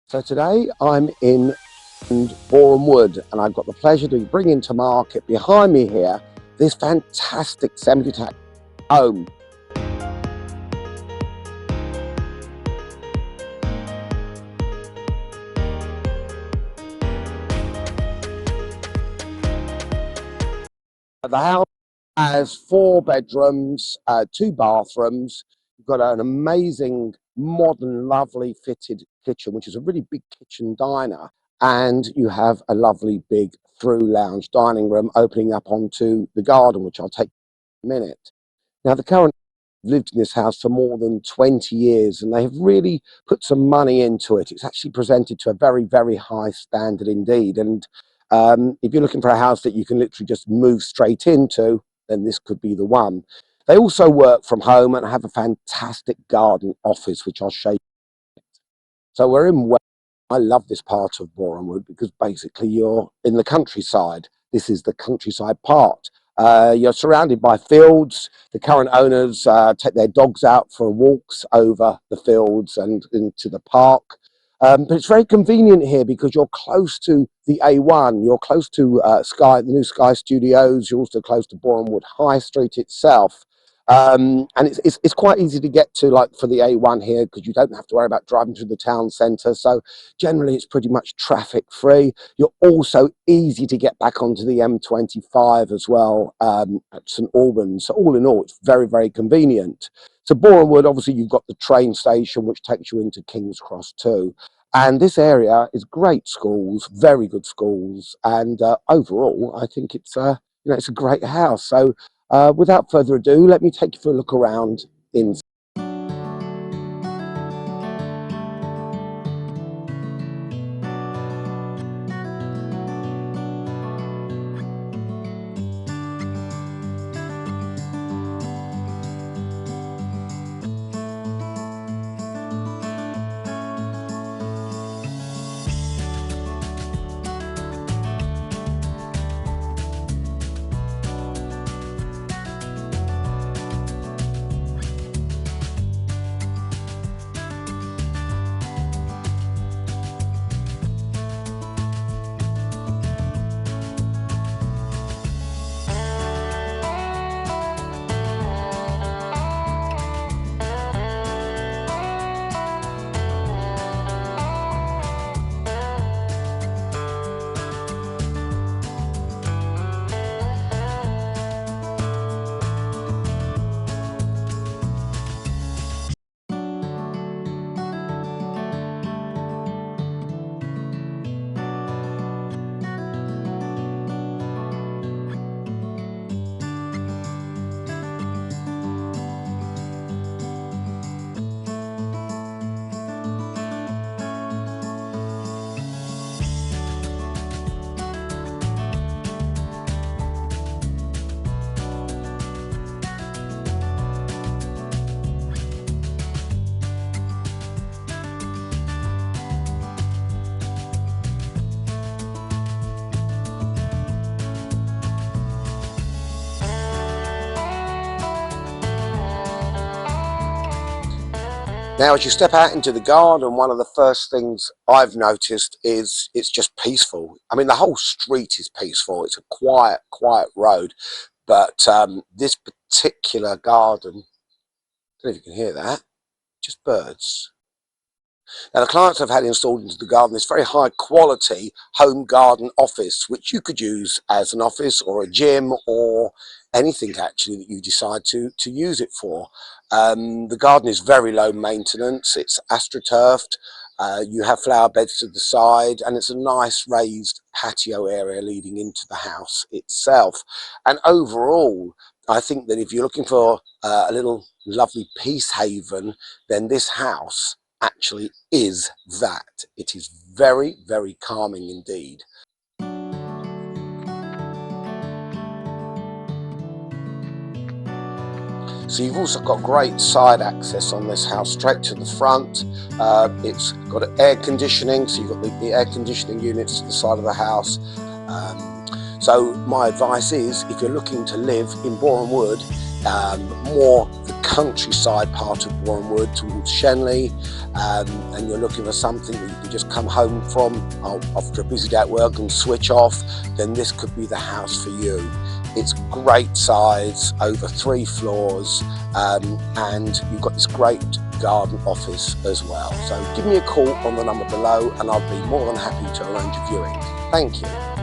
So today I'm in Borehamwood and I've got the pleasure to be bringing to market behind me here this fantastic semi-detached home. The house has 4 bedrooms, 2 bathrooms. You've got an amazing, modern, lovely fitted kitchen, which is a really big kitchen diner. And you have a lovely big through lounge dining room opening up onto the garden, which I'll take in a minute. Now, the current lived in this house for more than 20 years and they have really put some money into it. It's actually presented to a very, very high standard indeed. And if you're looking for a house that you can literally just move straight into, then this could be the one. They also work from home and have a fantastic garden office, which I'll show you. So we're in Wales. I love this part of Borehamwood because basically you're in the countryside. This is the countryside part. You're surrounded by fields. The current owners take their dogs out for walks over the fields and into the park. But it's very convenient here because you're close to the A1. You're close to the new Sky Studios. You're also close to Borehamwood High Street itself. And it's quite easy to get to, like for the A1 here, because you don't have to worry about driving through the town centre. So generally it's pretty much traffic free. You're also easy to get back onto the M25 as well at St Albans. So all in all, it's very, very convenient. So Borehamwood, obviously you've got the train station, which takes you into King's Cross too. And this area is great schools, very good schools. And overall, I think it's it's a great house. So without further ado, let me take you for a look around in. Now, as you step out into the garden, one of the first things I've noticed is it's just peaceful. I mean, the whole street is peaceful. It's a quiet, quiet road. But this particular garden, I don't know if you can hear that, just birds. Now, the clients I've had installed into the garden is very high quality home garden office, which you could use as an office or a gym or anything actually that you decide to use it for. The garden is very low maintenance. It's astroturfed. You have flower beds to the side, and it's a nice raised patio area leading into the house itself. And overall, I think that if you're looking for a little lovely peace haven, then this house actually is that. It is very, very calming indeed. So you've also got great side access on this house straight to the front. It's got air conditioning, so you've got the air conditioning units to the side of the house. So my advice is, if you're looking to live in Borehamwood, more the countryside part of Borehamwood towards Shenley, and you're looking for something that you can just come home from after a busy day at work and switch off, then this could be the house for you. It's great size, over 3 floors, and you've got this great garden office as well. So give me a call on the number below and I'll be more than happy to arrange a viewing. Thank you.